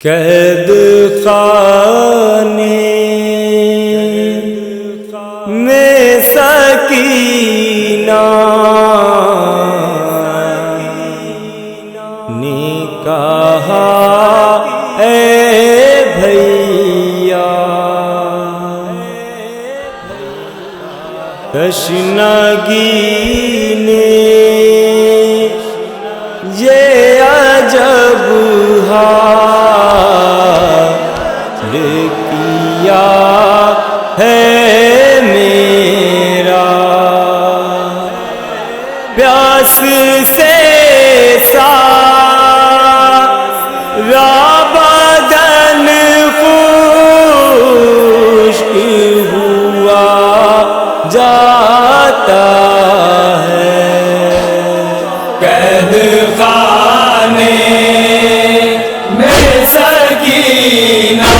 قید خانے میں سکینہ نے کہا اے بھیا تشنگی نے یہ عجب حال کیا ہے میرا، پیاس سے سارا بدن خشک ہوا جاتا ہے۔ قید خانے میں سکینہ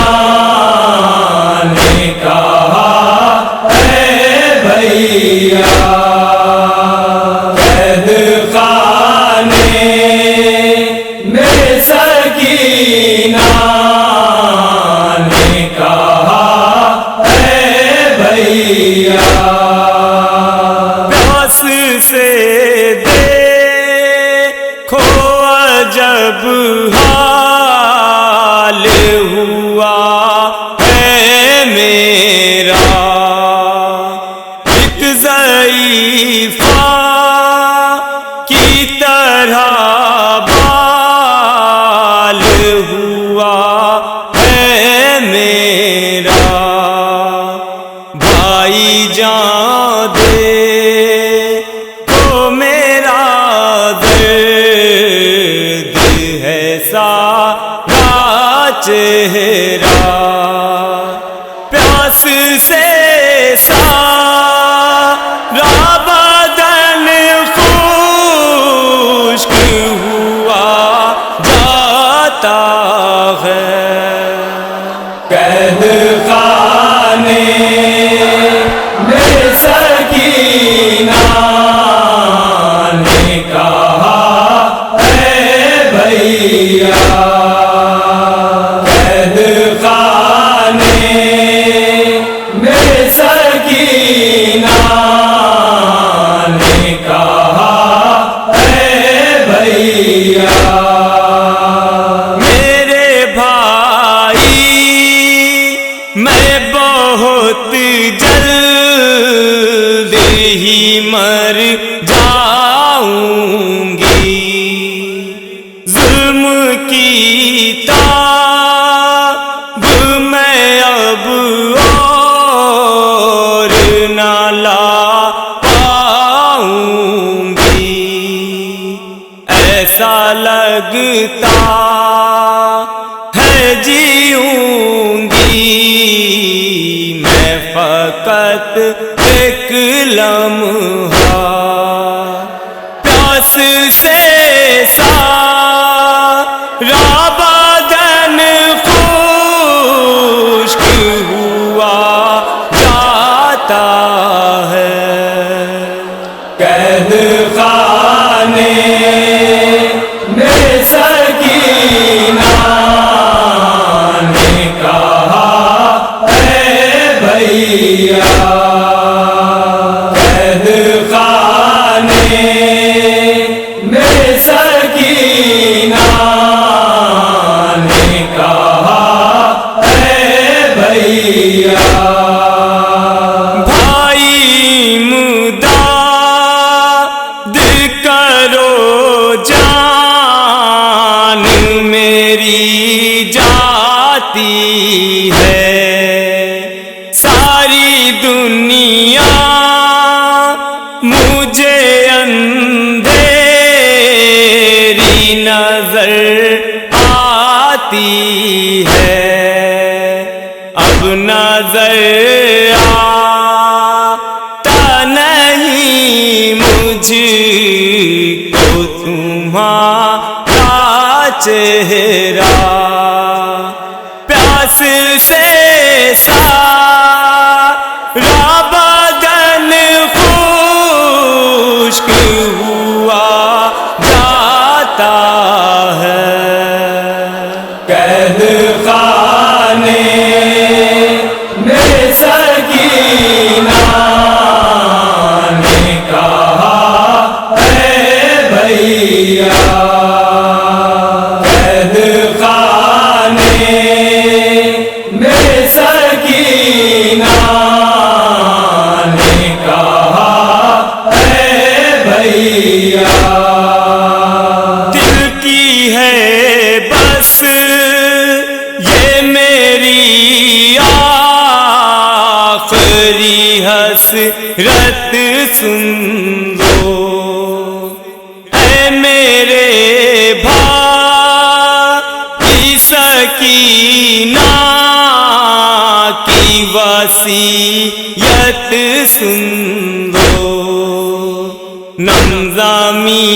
نے کہا اے بھیا، قید خانے میں سکینہ نے کہا اے بھیا، پیاس سے دیکھو عجب حال ہوا ہے میرا، ایک ضعیفہ کی طرح بال ہوا ہے میرا، بھائی جان دیکھو میرا درد ہے سارا چہرہ، پیاس سے سارا بدن خشک ہوا جاتا ہے۔ قید خانے میں سکینہ نے کہا اے بھیا، قید خانے میں سکینہ نے کہا اے بھیا، میرے بھائی میں بہت جلد ہی مر جاؤں گی، ظلم کی تاب میں اب اور نہ لا پاؤں گی، ایسا لگتا ہے جیوں گی میں فقط ایک لمحہ، پیاس سے سارا بدن خشک ہوا جاتا ہے۔ قید خانے میں سکینہ نے کہا اے بھیا، قید خانے میں سکینہ نے کہا اے بھیا، بھائی امداد کرو جان میری جاتی ہے، ساری دنیا مجھے اندھیری نظر آتی ہے، اب نظر آتا نہیں مجھ کو تمہارا چہرہ، پیاس سے سارا بدن خشک ہوا جاتا ہے۔ قید بھیا قید خانے میں سکینہ نے کہا اے بھیا دل کی ہے بس یہ میری آخری حسرت سن لو اے میرے بھائی سکینہ کی وصیت سن لو نمزامی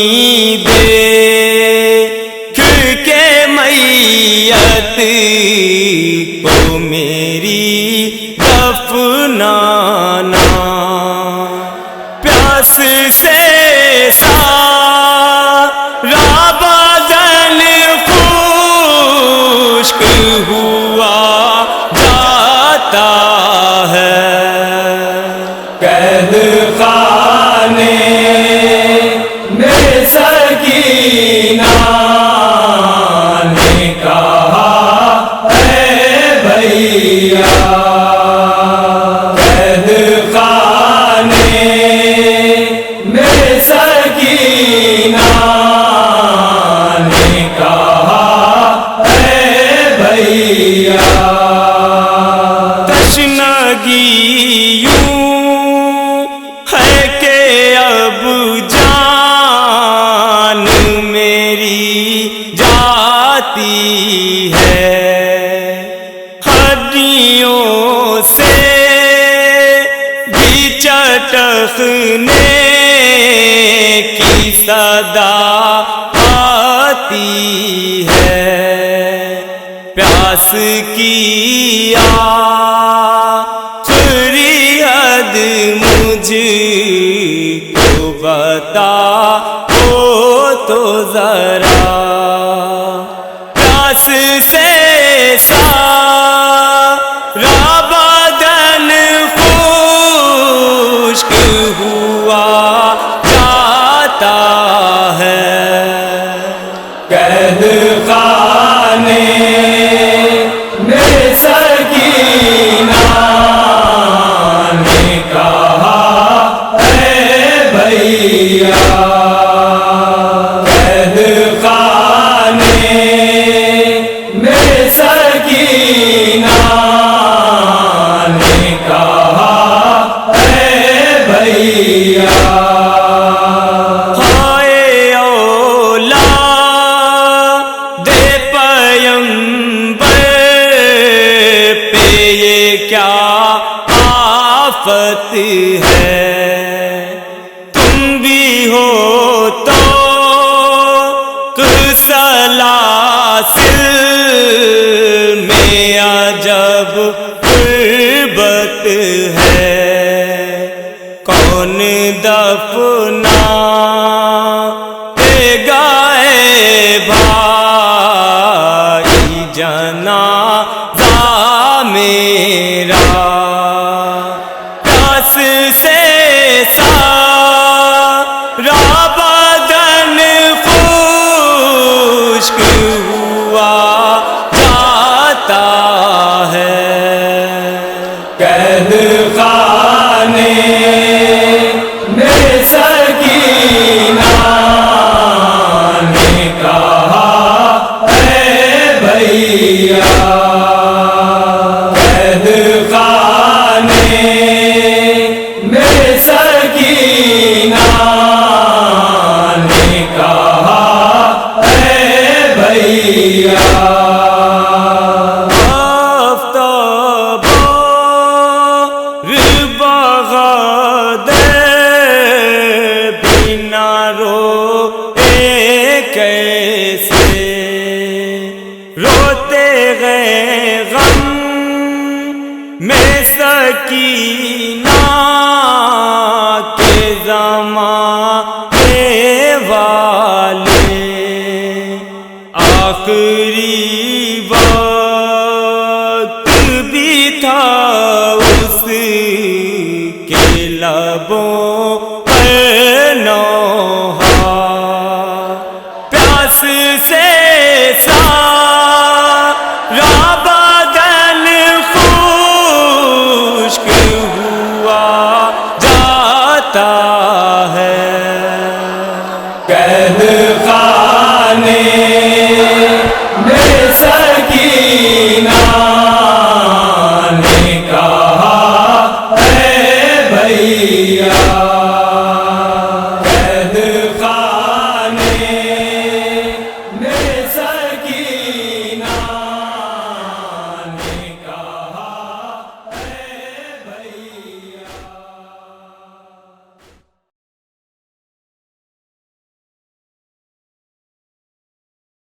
دیکھ کے میت کو میری دفنانا پیاس سے سارا بدن خشک ہوا جاتا ہے قید خانے میں سکینہ نے کہا اے بھیا قید خانے میں سکینہ نے کہا اے بھیا تشنگی یوں ہے کہ اب جان میری جاتی ہے ہڈیوں سے بھی چٹکنے کی صدا آتی ہے پیاس کی آخری حد مجھ کو بتا ہو تو ذرا پیاس سے سارا بدن خشک ہوا جاتا ہے قید خانے میں سکینہ نے کہا اے بھیا قید خانے میں سکینہ نے کہا اے بھیا ہائے اولاد پیغمبر پہ یہ کیا آفت ہے تم بھی ہو تو سلاسل میں عجب غربت ہے کون دفنائے گا اے بھائی جنازہ میرا پیاس سے سارا بدن خشک ہوا جاتا ہے قید خانے میں سکینہ نے کہا اے بھیا قید خانے میں سکینہ نے کہا اے بھیا روتے گئے غم میں سکینہ کے زمانے والے آخری وقت بھی تھا اس کے لبوں